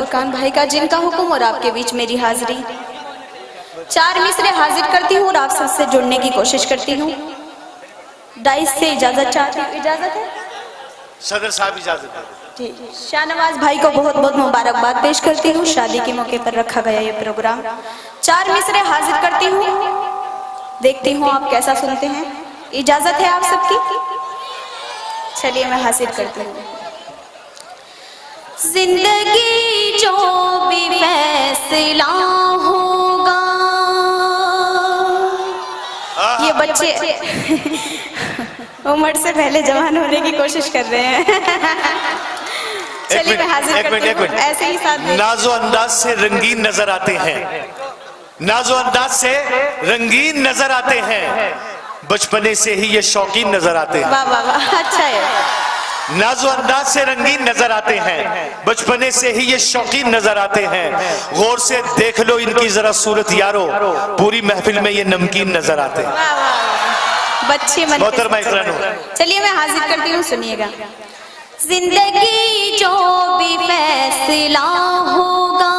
फुरकान भाई का, जिनका हुक्म और आपके बीच मेरी हाजिरी। 4 मिसरे हाजिर करती हूँ और आप सबसे जुड़ने की कोशिश करती हूँ। डाइस से इजाजत चाहती हूँ। इजाजत है सदर साहब, इजाजत है। शाहनवाज भाई को बहुत बहुत मुबारकबाद पेश करती हूँ। शादी के मौके पर रखा गया ये प्रोग्राम। 4 मिसरे हाजिर करती हूँ, देखती हूँ आप कैसा सुनते हैं। इजाजत है आप सबकी? चलिए मैं हाजिर करती हूँ। जिंदगी जो भी फैसला होगा, ये बच्चे उम्र से पहले जवान होने की कोशिश कर रहे हैं। चलिए मैं हाजिर करती हूँ। ऐसे ही साथ नाजो अंदाज से रंगीन नजर आते हैं, नाजो अंदाज से रंगीन नजर आते हैं, बचपने से ही ये शौकीन नजर आते हैं। वाह वाह वाह, अच्छा है। नाजो अंदाज से रंगीन नजर आते हैं, बचपने से ही ये शौकीन नजर आते हैं। गौर से देख लो इनकी जरा सूरत यारो, पूरी महफिल में ये नमकीन नजर आते हैं। बच्चे मन। चलिए मैं हाजिर करती हूँ, सुनिएगा। जिंदगी जो भी फैसला होगा,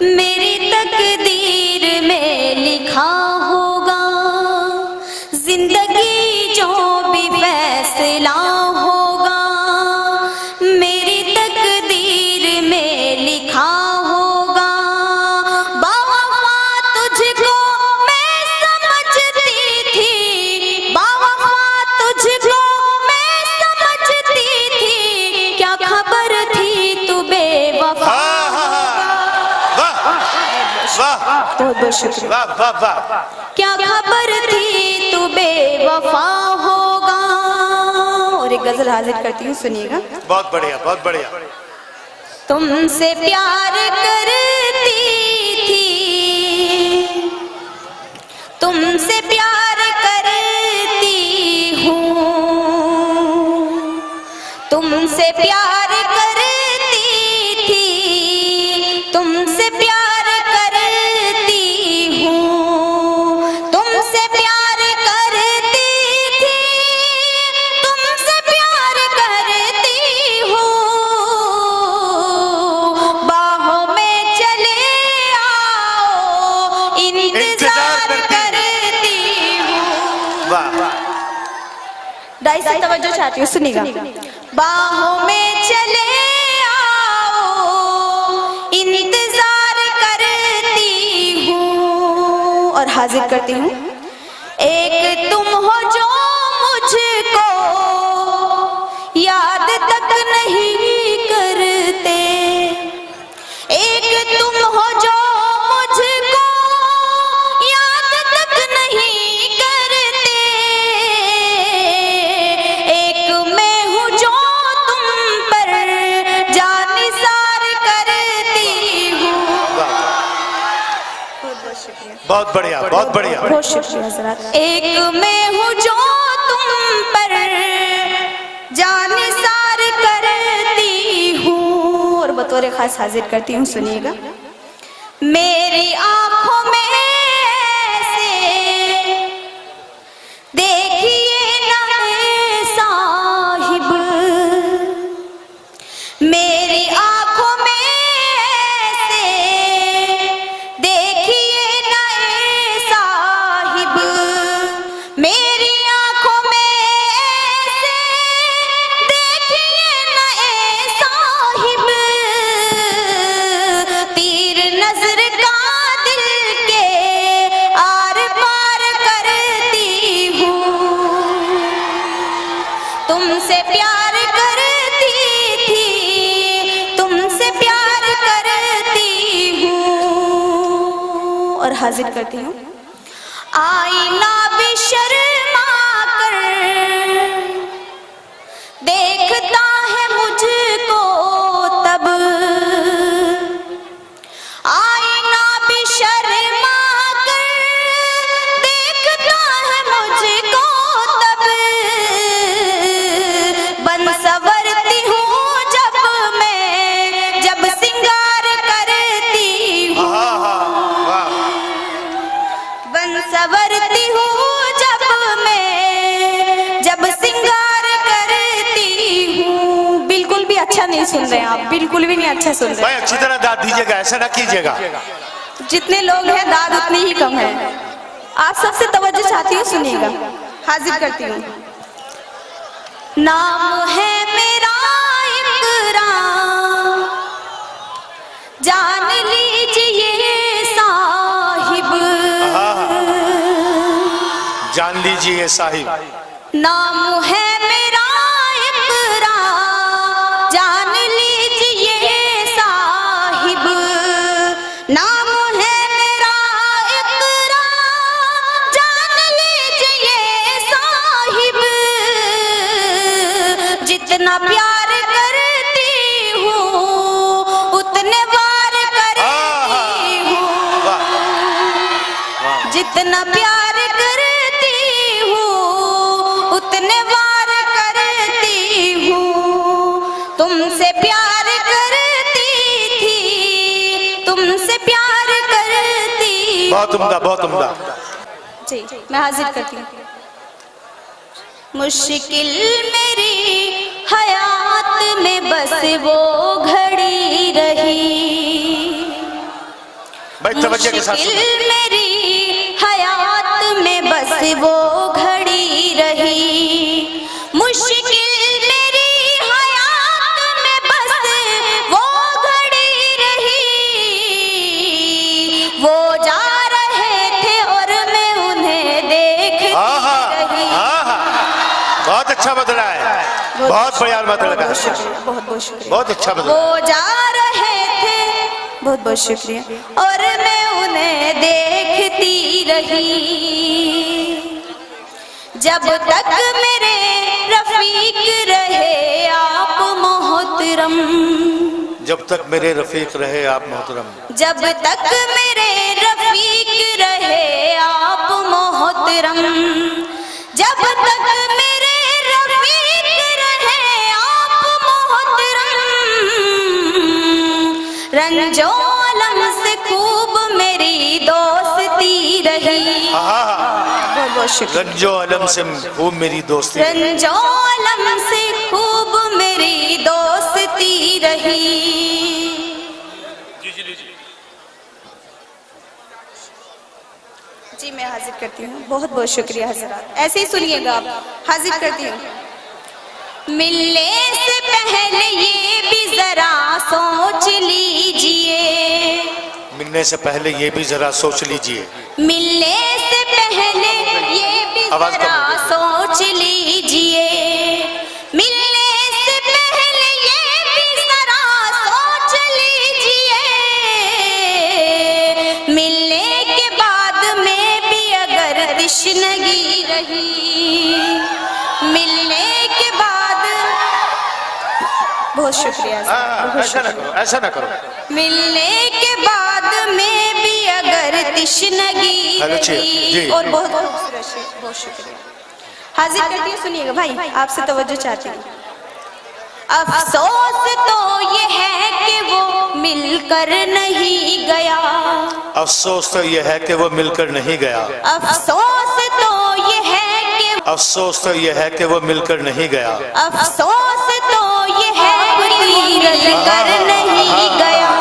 मेरी तकदीर में लिखा होगा। जिंदगी जो भी फैसला होगा, मेरी तकदीर में लिखा होगा। बावफा तुझको मैं समझती थी, बावफा तुझको मैं समझती थी, क्या खबर थी तू बेवफा। बहुत बहुत शुक्रिया। वाह वाह वाह। क्या खबर थी तू बेवफा होगा। और एक गजल हाजिर करती हूँ, सुनिएगा। बहुत बढ़िया, बहुत बढ़िया। तुमसे प्यार करती थी, तुमसे प्यार करती हूँ, तुमसे प्यार करती थी, तुमसे प्यार करती हूँ, तुमसे प्यार करती थी, तुमसे प्यार करती हूँ। बाहों में चले आओ, इंतजार करती हूँ। वाह। डाई से तवज्जो चाहती हूँ, सुनिएगा। बाहों में चले आओ, इंतजार करती हूँ। और हाजिर करती हूँ। एक तुम हो जो मुझको याद तक नहीं करते, एक तुम हो जो मुझको याद तक नहीं करते, एक मैं हूँ जो तुम पर जानिसार करती हूँ। बहुत बढ़िया, बहुत बढ़िया। बहुत शुक्रिया हज़रात। एक मैं हूँ जो तुम पर जानिसार करती हूँ। और बतौर खास हाजिर करती हूँ, सुनिएगा। मेरी आंखों में से देखिए ना साहिब, मेरी आंखों में से देखिए ना साहिब, मेरी आंखों में से देखिए ना साहिब, तीर नजर का दिल के आर पार करती हूँ। तुमसे प्यार करती थी, तुमसे प्यार करती हूँ। और हाजिर करती हूँ। आईना भी शर्मा कर देखता है मुझको तब, आईना भी शर्मा कर देखता है मुझको तब, बन संवरती हूँ जब मैं, जब सिंगार करती हूँ, बन संवरती हूँ जब नहीं सुन रहे हैं आप, बिल्कुल भी नहीं अच्छा सुन रहे भाई अच्छी तरह दाद दीजिएगा, ऐसा ना कीजिएगा। हैं। जितने लोग हैं दाद उतनी ही कम है। आप सबसे तवज्जो चाहती हूँ, सुनिएगा। हाजिर करती हूँ। नाम है मेरा इकराम, जान लीजिए साहिब, जान लीजिए साहिब। नाम है मेरा इकराम, जान लीजिए साहिब, नाम है मेरा इकराम, जान लीजिए साहिब, जितना प्यार करती हूँ उतने बार करती हूँ, जितना प्यार करती हूँ उतने बार करती हूँ, तुमसे प्यार करती थी, तुमसे प्यार करती। बहुत उम्दा, बहुत उम्दा। जी मैं हाजिर करती हूँ। मुश्किल मेरी हयात में बस वो घड़ी रही, भाई तवज्जो के साथ सुनो। मुश्किल मेरी हयात में बस वो घड़ी रही, मुश्किल मेरी हयात में बस वो घड़ी रही, वो जा रहे थे और मैं उन्हें देखती रही। बहुत अच्छा बदला है, बहुत बढ़िया बदला है, बहुत बहुत शुक्रिया, बहुत अच्छा बदला। वो जा रहे थे, बहुत बहुत शुक्रिया, और मैं उन्हें देखती रही, जब तक मेरे रफीक रहे आप मोहतरम, जब तक मेरे रफीक रहे आप मोहतरम, जब तक मेरे रफीक रहे आप मोहतरम, जब तक मेरे रफीक रहे आप मोहतरम, रंजो अलम से खूब मेरी दोस्ती रही। बहुत बहुत शुक्रिया। रंजो अलम से खूब मेरी दोस्ती, रंजो अलम से खूब मेरी दोस्ती रही। जी मैं हाजिर करती हूँ, बहुत बहुत शुक्रिया हजरात, ऐसे ही सुनिएगा आप। हाजिर करती हूँ। मिलने से पहले ये भी जरा सोच लीजिए, मिलने से पहले ये भी जरा सोच लीजिए, मिलने से पहले ये भी आवाज कम जरा सोच लीजिए, मिलने से पहले ये भी जरा सोच लीजिए, मिलने के बाद में भी अगर तश्नगी रही, मिलने के बाद। बहुत शुक्रिया, ऐसा ना करो, ऐसा ना करो। मिलने के बाद में भी अगर तश्नगी रही, और बहुत बहुत शुक्रिया। हाजिर करती हूँ, सुनिएगा भाई, आपसे तवज्जो चाहती हूँ। अफसोस तो ये है कि वो मिलकर नहीं गया, अफसोस तो ये है कि वो मिलकर नहीं गया, अफसोस तो ये है कि, अफसोस तो ये है कि वो मिलकर नहीं गया, अफसोस तो ये है कि मिलकर नहीं गया,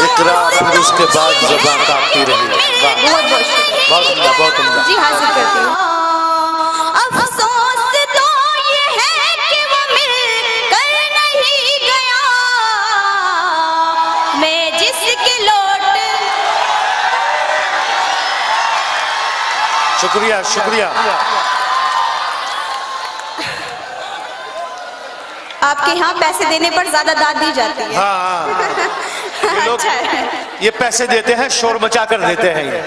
इकरा फिर उसके बाद ज़बान काटती रही। बहुत बहुत शुक्रिया, बहुत उम्दा, बहुत उम्दा। जी हाजिर करती हूँ। अफसोस तो ये है कि वो मिलकर नहीं गया, मैं जिसके लौट। शुक्रिया, शुक्रिया। आपके यहाँ पैसे देने पर ज्यादा दाद दी जाती है। ये लोग अच्छा है। ये पैसे देते हैं, शोर मचा कर देते हैं ये,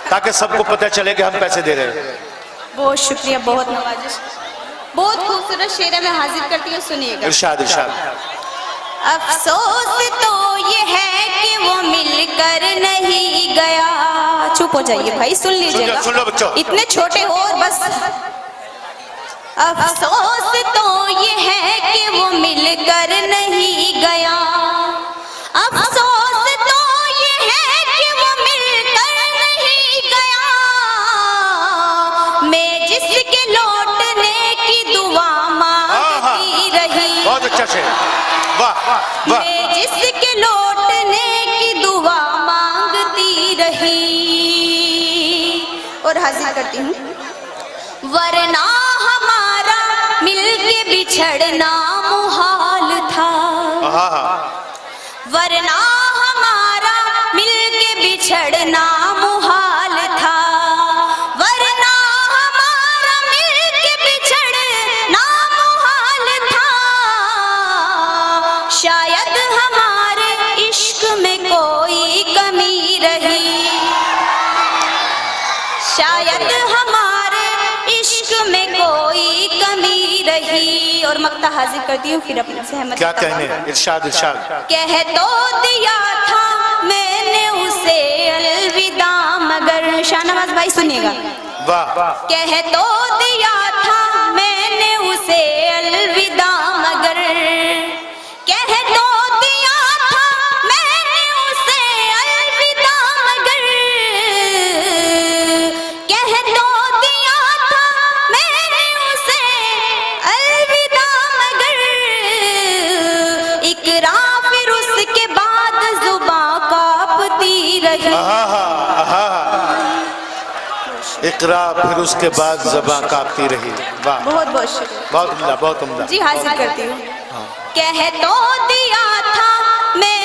ताकि सबको पता चले कि हम पैसे दे रहे हैं। बहुत शुक्रिया, बहुत नवाजिश, बहुत खूबसूरत शेर है, मैं हाजिर करती हूँ, सुनिएगा। इरशाद, इरशाद। अफसोस तो ये है कि वो मिलकर नहीं गया। चुप हो जाइए भाई, सुन लीजिएगा, सुन लो बच्चों, इतने छोटे हो और बस। अफसोस तो ये है कि वो मिलकर नहीं गया, अफसोस तो ये है कि वो मिलकर नहीं गया, मैं जिसके लौटने की दुआ मांगती रही। बहुत अच्छा शेर, वाह वाह। मैं जिसके लौटने की दुआ मांगती रही, और हाजिर करती हूँ, वरना हमारा मिलके बिछड़ना मुहाल था, वरना हमारा मिलके बिछड़ना मुहाल था, वरना हमारा मिलके बिछड़ना मुहाल था। शायद हमारे इश्क में कोई कमी रही, शायद हमारे इश्क में कोई कमी रही। और मक्ता हाजिर करती हूँ, फिर अपने सहमत। क्या कहने, इरशाद इरशाद। कह तो दिया था मैंने उसे अलविदा, मगर शाहनवाज भाई सुनिएगा, वाह। कह तो दिया था मैंने उसे अलविदा, मगर कह तो दिया था मैंने उसे अलविदा, मगर कह तो दिया था मैंने उसे अलविदा, मगर इकरा फिर उसके बाद जुबां कांपती रही। इकरा फिर उसके बाद ज़बां कांपती रही, वाह। बहुत बहुत शुक्रिया, बहुत उम्दा, बहुत उम्दा। जी हाजिर करती हूँ। कह तो दिया था मैं